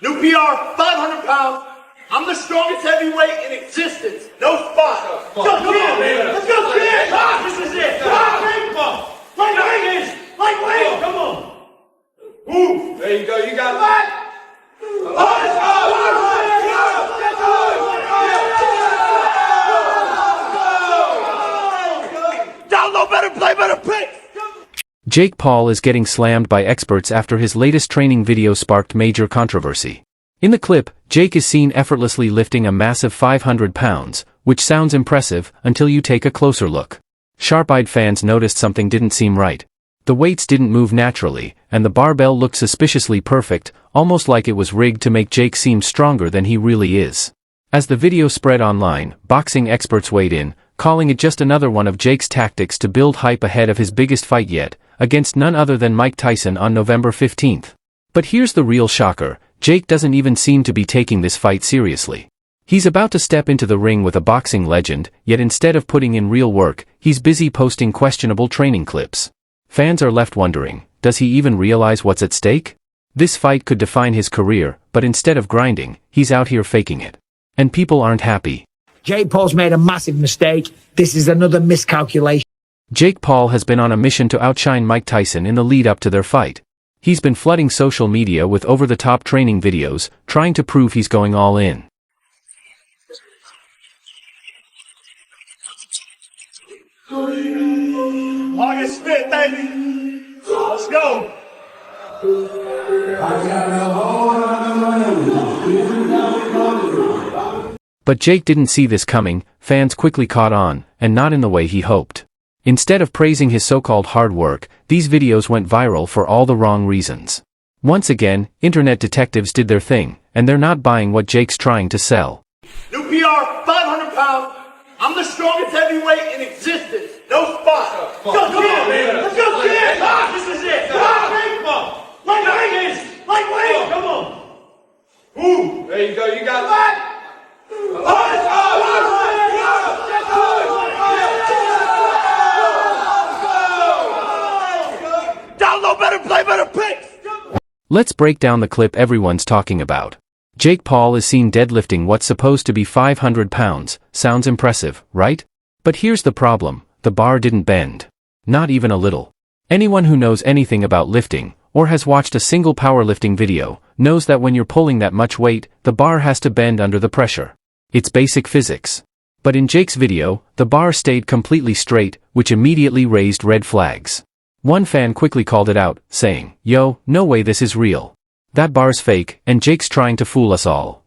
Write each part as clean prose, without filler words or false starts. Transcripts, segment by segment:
New PR, 500 pounds. I'm the strongest heavyweight in existence. No spot. Let's go, kid. Let's go, kid. This is it. Come on. Lightweight. Lightweight. Come on. Move. There you go. You got that. Down low, better play, better pick. Jake Paul is getting slammed by experts after his latest training video sparked major controversy. In the clip, Jake is seen effortlessly lifting a massive 500 pounds, which sounds impressive until you take a closer look. Sharp-eyed fans noticed something didn't seem right. The weights didn't move naturally, and the barbell looked suspiciously perfect, almost like it was rigged to make Jake seem stronger than he really is. As the video spread online, boxing experts weighed in, calling it just another one of Jake's tactics to build hype ahead of his biggest fight yet, against none other than Mike Tyson on November 15th. But here's the real shocker. Jake doesn't even seem to be taking this fight seriously. He's about to step into the ring with a boxing legend, yet instead of putting in real work, he's busy posting questionable training clips. Fans are left wondering, does he even realize what's at stake? This fight could define his career, but instead of grinding, he's out here faking it. And people aren't happy. Jake Paul's made a massive mistake. This is another miscalculation. Jake Paul has been on a mission to outshine Mike Tyson in the lead up to their fight. He's been flooding social media with over-the-top training videos, trying to prove he's going all in. August 5th, baby. Let's go. But Jake didn't see this coming. Fans quickly caught on, and not in the way he hoped. Instead of praising his so-called hard work, these videos went viral for all the wrong reasons. Once again, internet detectives did their thing, and they're not buying what Jake's trying to sell. New PR, 500 pounds. I'm the strongest heavyweight in existence. No spot. Let's go, kid. Let's go, kid. This is it. Come on. Lightweight. Lightweight. Come on. Move. There you go. You got that. Down low, better play, better pick. Let's break down the clip everyone's talking about. Jake Paul is seen deadlifting what's supposed to be 500 pounds. Sounds impressive, right? But here's the problem. The bar didn't bend. Not even a little. Anyone who knows anything about lifting, or has watched a single powerlifting video, knows that when you're pulling that much weight, the bar has to bend under the pressure. It's basic physics. But in Jake's video, the bar stayed completely straight, which immediately raised red flags. One fan quickly called it out, saying, "Yo, no way this is real. That bar's fake, and Jake's trying to fool us all."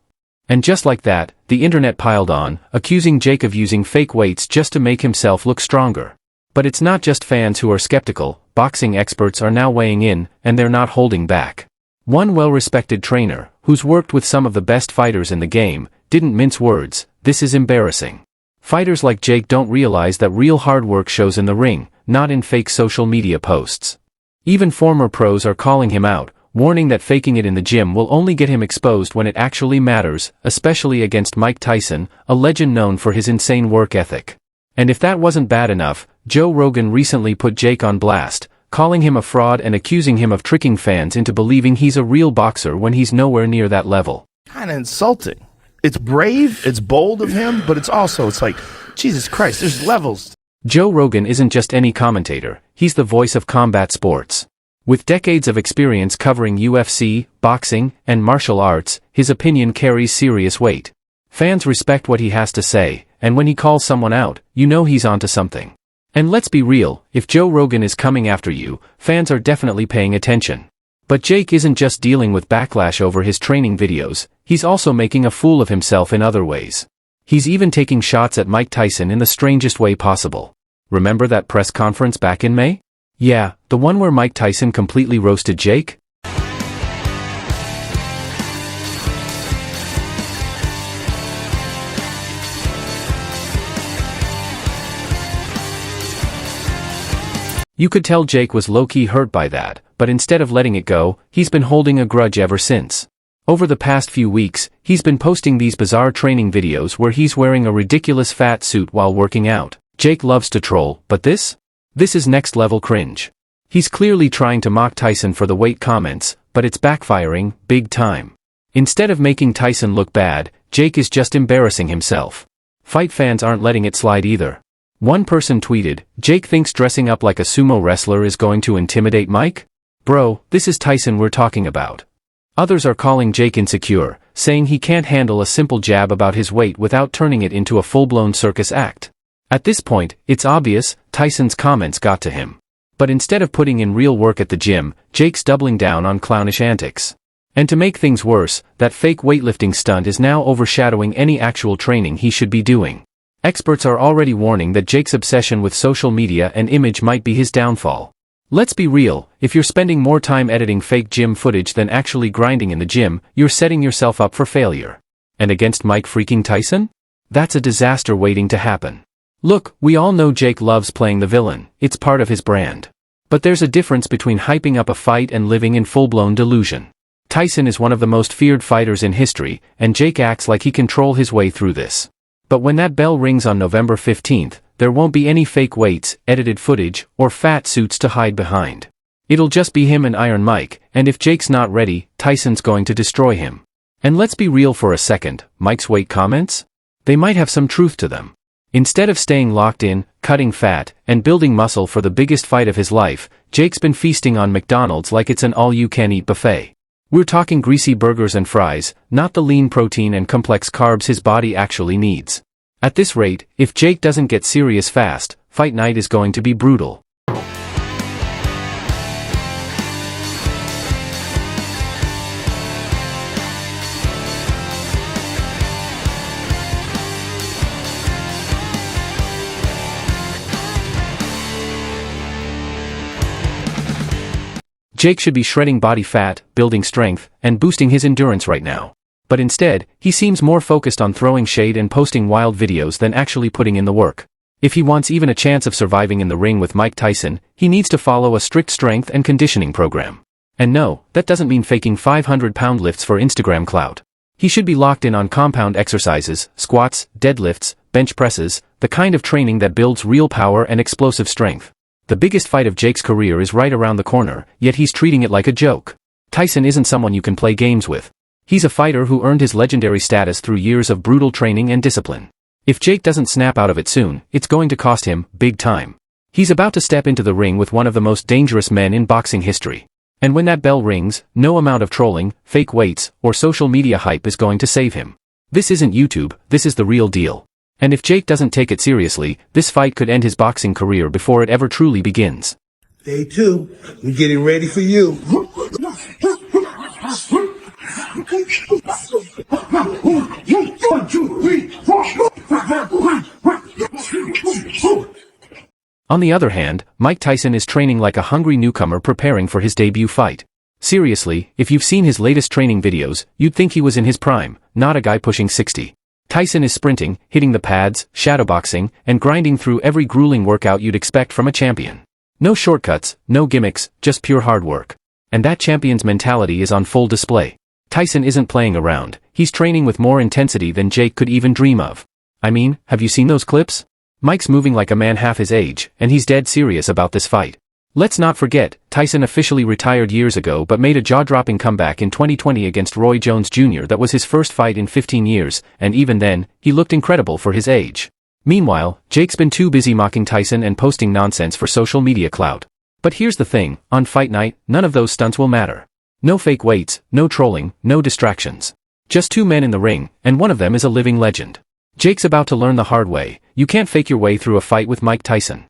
And just like that, the internet piled on, accusing Jake of using fake weights just to make himself look stronger. But it's not just fans who are skeptical. Boxing experts are now weighing in, and they're not holding back. One well-respected trainer, who's worked with some of the best fighters in the game, didn't mince words. This is embarrassing. Fighters like Jake don't realize that real hard work shows in the ring, not in fake social media posts. Even former pros are calling him out, warning that faking it in the gym will only get him exposed when it actually matters, especially against Mike Tyson, a legend known for his insane work ethic. And if that wasn't bad enough, Joe Rogan recently put Jake on blast, calling him a fraud and accusing him of tricking fans into believing he's a real boxer when he's nowhere near that level. Kind of insulting. It's brave, it's bold of him, but it's like, Jesus Christ, there's levels. Joe Rogan isn't just any commentator, he's the voice of combat sports. With decades of experience covering UFC, boxing, and martial arts, his opinion carries serious weight. Fans respect what he has to say, and when he calls someone out, you know he's onto something. And let's be real, if Joe Rogan is coming after you, fans are definitely paying attention. But Jake isn't just dealing with backlash over his training videos, he's also making a fool of himself in other ways. He's even taking shots at Mike Tyson in the strangest way possible. Remember that press conference back in May? Yeah, the one where Mike Tyson completely roasted Jake? You could tell Jake was low-key hurt by that, but instead of letting it go, he's been holding a grudge ever since. Over the past few weeks, he's been posting these bizarre training videos where he's wearing a ridiculous fat suit while working out. Jake loves to troll, but this? This is next-level cringe. He's clearly trying to mock Tyson for the weight comments, but it's backfiring, big time. Instead of making Tyson look bad, Jake is just embarrassing himself. Fight fans aren't letting it slide either. One person tweeted, "Jake thinks dressing up like a sumo wrestler is going to intimidate Mike? Bro, this is Tyson we're talking about." Others are calling Jake insecure, saying he can't handle a simple jab about his weight without turning it into a full-blown circus act. At this point, it's obvious, Tyson's comments got to him. But instead of putting in real work at the gym, Jake's doubling down on clownish antics. And to make things worse, that fake weightlifting stunt is now overshadowing any actual training he should be doing. Experts are already warning that Jake's obsession with social media and image might be his downfall. Let's be real, if you're spending more time editing fake gym footage than actually grinding in the gym, you're setting yourself up for failure. And against Mike freaking Tyson? That's a disaster waiting to happen. Look, we all know Jake loves playing the villain, it's part of his brand. But there's a difference between hyping up a fight and living in full-blown delusion. Tyson is one of the most feared fighters in history, and Jake acts like he can troll his way through this. But when that bell rings on November 15th, there won't be any fake weights, edited footage, or fat suits to hide behind. It'll just be him and Iron Mike, and if Jake's not ready, Tyson's going to destroy him. And let's be real for a second, Mike's weight comments? They might have some truth to them. Instead of staying locked in, cutting fat, and building muscle for the biggest fight of his life, Jake's been feasting on McDonald's like it's an all-you-can-eat buffet. We're talking greasy burgers and fries, not the lean protein and complex carbs his body actually needs. At this rate, if Jake doesn't get serious fast, fight night is going to be brutal. Jake should be shredding body fat, building strength, and boosting his endurance right now. But instead, he seems more focused on throwing shade and posting wild videos than actually putting in the work. If he wants even a chance of surviving in the ring with Mike Tyson, he needs to follow a strict strength and conditioning program. And no, that doesn't mean faking 500-pound lifts for Instagram clout. He should be locked in on compound exercises, squats, deadlifts, bench presses, the kind of training that builds real power and explosive strength. The biggest fight of Jake's career is right around the corner, yet he's treating it like a joke. Tyson isn't someone you can play games with. He's a fighter who earned his legendary status through years of brutal training and discipline. If Jake doesn't snap out of it soon, it's going to cost him, big time. He's about to step into the ring with one of the most dangerous men in boxing history. And when that bell rings, no amount of trolling, fake weights, or social media hype is going to save him. This isn't YouTube, this is the real deal. And if Jake doesn't take it seriously, this fight could end his boxing career before it ever truly begins. Day 2, we're getting ready for you. On the other hand, Mike Tyson is training like a hungry newcomer preparing for his debut fight. Seriously, if you've seen his latest training videos, you'd think he was in his prime, not a guy pushing 60. Tyson is sprinting, hitting the pads, shadowboxing, and grinding through every grueling workout you'd expect from a champion. No shortcuts, no gimmicks, just pure hard work. And that champion's mentality is on full display. Tyson isn't playing around, he's training with more intensity than Jake could even dream of. I mean, have you seen those clips? Mike's moving like a man half his age, and he's dead serious about this fight. Let's not forget, Tyson officially retired years ago but made a jaw-dropping comeback in 2020 against Roy Jones Jr. That was his first fight in 15 years, and even then, he looked incredible for his age. Meanwhile, Jake's been too busy mocking Tyson and posting nonsense for social media clout. But here's the thing, on fight night, none of those stunts will matter. No fake weights, no trolling, no distractions. Just two men in the ring, and one of them is a living legend. Jake's about to learn the hard way, you can't fake your way through a fight with Mike Tyson.